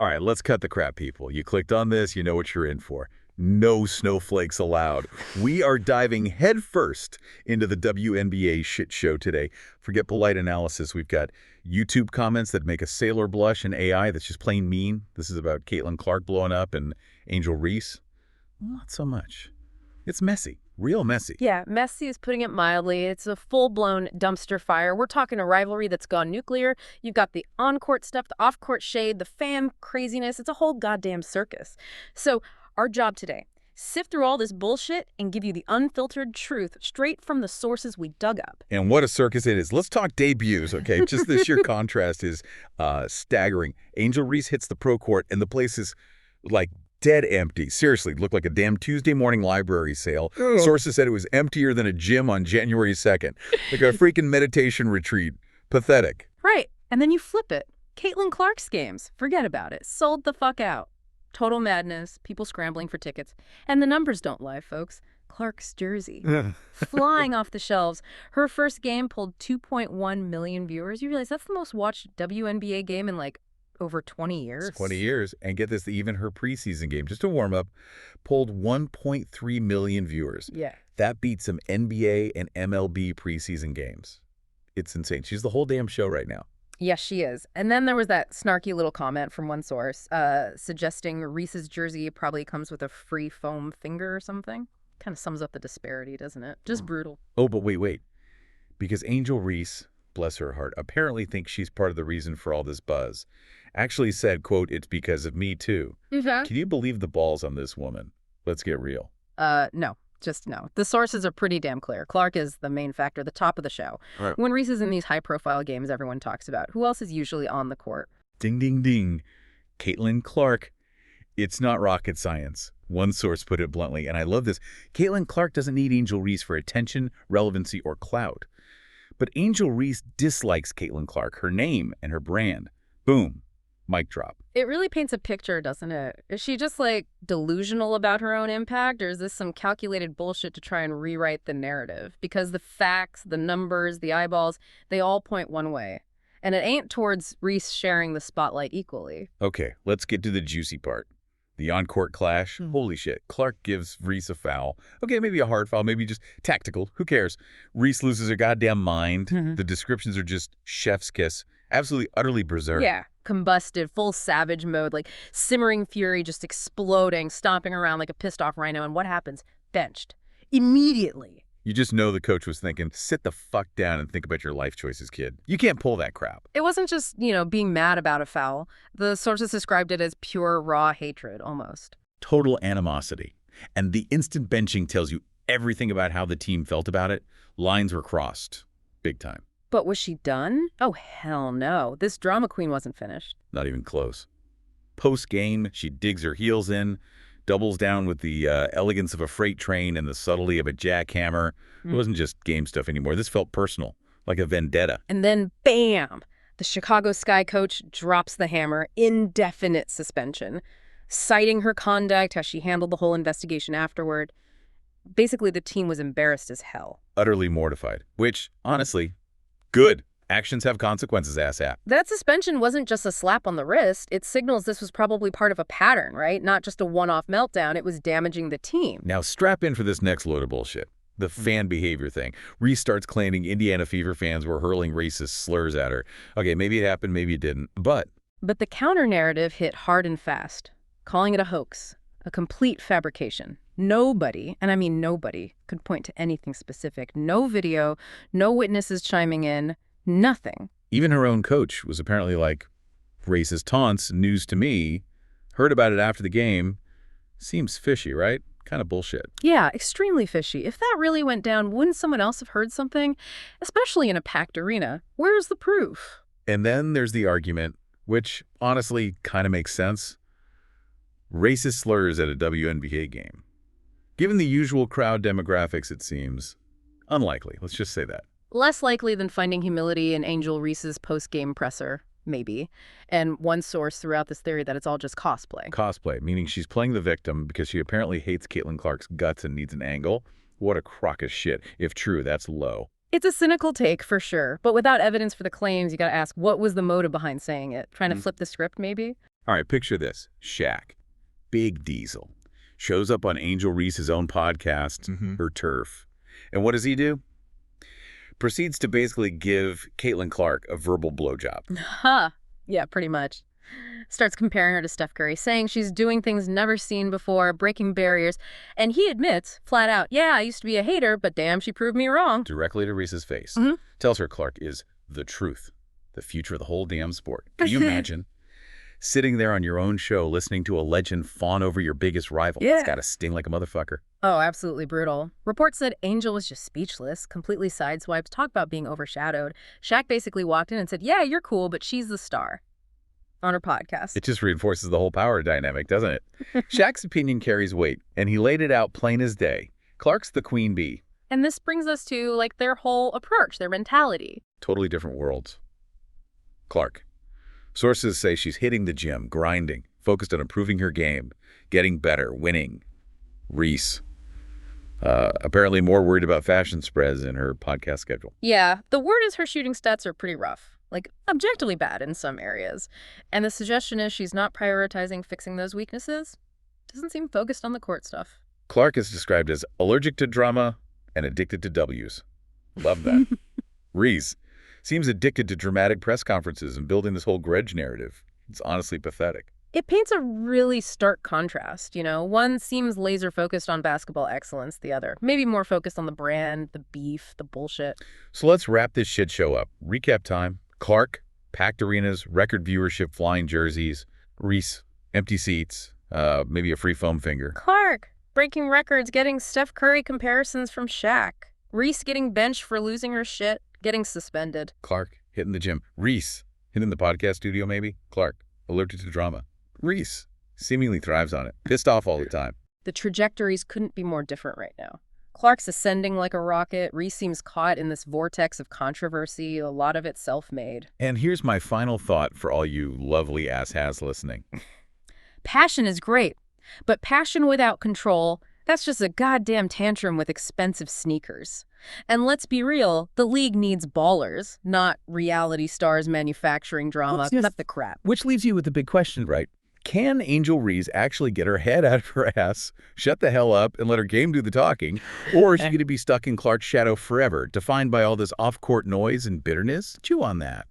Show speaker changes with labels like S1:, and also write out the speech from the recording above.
S1: All right, let's cut the crap, people. You clicked on this, you know what you're in for. No snowflakes allowed. We are diving headfirst into the WNBA shit show today. Forget polite analysis. We've got YouTube comments that make a sailor blush and AI that's just plain mean. This is about Caitlin Clark blowing up and Angel Reese. Not so much. It's messy. Real messy.
S2: Yeah, messy is putting it mildly. It's a full-blown dumpster fire. We're talking a rivalry that's gone nuclear. You've got the on-court stuff, the off-court shade, the fan craziness. It's a whole goddamn circus. So our job today, sift through all this bullshit and give you the unfiltered truth straight from the sources we dug up.
S1: And what a circus it is. Let's talk debuts, okay? Just the sheer contrast is staggering. Angel Reese hits the pro court, and the place is like dead empty. Seriously, looked like a damn Tuesday morning library sale. Ugh. Sources said it was emptier than a gym on January 2nd. Like a freaking meditation retreat. Pathetic.
S2: Right. And then you flip it. Caitlin Clark's games. Forget about it. Sold the fuck out. Total madness. People scrambling for tickets. And the numbers don't lie, folks. Clark's jersey. Flying off the shelves. Her first game pulled 2.1 million viewers. You realize that's the most watched WNBA game in like over 20 years.
S1: It's 20 years. And get this, even her preseason game, just a warm-up, pulled 1.3 million viewers.
S2: Yeah.
S1: That beats some NBA and MLB preseason games. It's insane. She's the whole damn show right now.
S2: Yes, she is. And then there was that snarky little comment from one source suggesting Reese's jersey probably comes with a free foam finger or something. Kind of sums up the disparity, doesn't it? Just brutal.
S1: Oh, but wait. Because Angel Reese, bless her heart, apparently thinks she's part of the reason for all this buzz. Actually said, quote, "It's because of me too."
S2: Mm-hmm.
S1: Can you believe the balls on this woman? Let's get real.
S2: No. Just no. The sources are pretty damn clear. Clark is the main factor, the top of the show. Right. When Reese is in these high-profile games everyone talks about, who else is usually on the court?
S1: Ding, ding, ding. Caitlin Clark. It's not rocket science. One source put it bluntly, and I love this. Caitlin Clark doesn't need Angel Reese for attention, relevancy, or clout. But Angel Reese dislikes Caitlin Clark, her name and her brand. Boom. Mic drop.
S2: It really paints a picture, doesn't it? Is she just, like, delusional about her own impact, or is this some calculated bullshit to try and rewrite the narrative? Because the facts, the numbers, the eyeballs, they all point one way. And it ain't towards Reese sharing the spotlight equally.
S1: Okay, let's get to the juicy part. The on-court clash. Holy shit. Clark gives Reese a foul. Okay, maybe a hard foul, maybe just tactical. Who cares? Reese loses her goddamn mind. The descriptions are just chef's kiss. Absolutely, utterly berserk.
S2: Yeah. Combusted, full savage mode, like simmering fury, just exploding, stomping around like a pissed off rhino. And what happens? Benched. Immediately.
S1: You just know the coach was thinking, sit the fuck down and think about your life choices, kid. You can't pull that crap.
S2: It wasn't just, being mad about a foul. The sources described it as pure, raw hatred, almost.
S1: Total animosity. And the instant benching tells you everything about how the team felt about it. Lines were crossed. Big time.
S2: But was she done? Oh, hell no. This drama queen wasn't finished.
S1: Not even close. Post-game, she digs her heels in, doubles down with the elegance of a freight train and the subtlety of a jackhammer. It wasn't just game stuff anymore. This felt personal, like a vendetta.
S2: And then, bam! The Chicago Sky coach drops the hammer, indefinite suspension, citing her conduct, how she handled the whole investigation afterward. Basically, the team was embarrassed as hell.
S1: Utterly mortified, which, honestly, good. Actions have consequences, asshat.
S2: That suspension wasn't just a slap on the wrist. It signals this was probably part of a pattern, right? Not just a one-off meltdown. It was damaging the team.
S1: Now strap in for this next load of bullshit. The fan behavior thing. Reese starts claiming Indiana Fever fans were hurling racist slurs at her. Okay, maybe it happened, maybe it didn't, But
S2: the counter-narrative hit hard and fast, calling it a hoax, a complete fabrication. Nobody, and I mean nobody, could point to anything specific. No video, no witnesses chiming in, nothing.
S1: Even her own coach was apparently like, racist taunts, news to me. Heard about it after the game. Seems fishy, right? Kind of bullshit.
S2: Yeah, extremely fishy. If that really went down, wouldn't someone else have heard something? Especially in a packed arena. Where's the proof?
S1: And then there's the argument, which honestly kind of makes sense. Racist slurs at a WNBA game. Given the usual crowd demographics, it seems unlikely. Let's just say that.
S2: Less likely than finding humility in Angel Reese's post-game presser, maybe. And one source throughout this theory that it's all just cosplay.
S1: Cosplay, meaning she's playing the victim because she apparently hates Caitlin Clark's guts and needs an angle. What a crock of shit. If true, that's low.
S2: It's a cynical take, for sure. But without evidence for the claims, you gotta ask, what was the motive behind saying it? Trying to flip the script, maybe?
S1: All right, picture this. Shaq, big diesel, shows up on Angel Reese's own podcast, Her Turf. And what does he do? Proceeds to basically give Caitlin Clark a verbal blowjob.
S2: Huh. Yeah, pretty much. Starts comparing her to Steph Curry, saying she's doing things never seen before, breaking barriers. And he admits, flat out, yeah, I used to be a hater, but damn, she proved me wrong.
S1: Directly to Reese's face. Tells her Clark is the truth, the future of the whole damn sport. Can you imagine? Sitting there on your own show, listening to a legend fawn over your biggest rival.
S2: Yeah.
S1: It's got to sting like a motherfucker.
S2: Oh, absolutely brutal. Reports said Angel was just speechless, completely sideswiped, talk about being overshadowed. Shaq basically walked in and said, yeah, you're cool, but she's the star on her podcast.
S1: It just reinforces the whole power dynamic, doesn't it? Shaq's opinion carries weight, and he laid it out plain as day. Clark's the queen bee.
S2: And this brings us to, like, their whole approach, their mentality.
S1: Totally different worlds. Clark. Sources say she's hitting the gym, grinding, focused on improving her game, getting better, winning. Reese. Apparently more worried about fashion spreads in her podcast schedule.
S2: Yeah, the word is her shooting stats are pretty rough, like objectively bad in some areas. And the suggestion is she's not prioritizing fixing those weaknesses. Doesn't seem focused on the court stuff.
S1: Clark is described as allergic to drama and addicted to W's. Love that. Reese seems addicted to dramatic press conferences and building this whole grudge narrative. It's honestly pathetic.
S2: It paints a really stark contrast, you know? One seems laser-focused on basketball excellence, the other maybe more focused on the brand, the beef, the bullshit.
S1: So let's wrap this shit show up. Recap time. Clark, packed arenas, record viewership, flying jerseys. Reese, empty seats, maybe a free foam finger.
S2: Clark, breaking records, getting Steph Curry comparisons from Shaq. Reese getting benched for losing her shit, getting suspended.
S1: Clark, hitting the gym. Reese, hitting the podcast studio maybe. Clark, allergic to drama. Reese seemingly thrives on it. Pissed off all the time.
S2: The trajectories couldn't be more different right now. Clark's ascending like a rocket. Reese seems caught in this vortex of controversy, a lot of it self-made.
S1: And here's my final thought for all you lovely ass-has listening.
S2: Passion is great, but passion without control, that's just a goddamn tantrum with expensive sneakers. And let's be real, the league needs ballers, not reality stars manufacturing drama. Cut the crap.
S1: Which leaves you with the big question, right? Can Angel Reese actually get her head out of her ass, shut the hell up, and let her game do the talking? Or is she going to be stuck in Clark's shadow forever, defined by all this off-court noise and bitterness? Chew on that.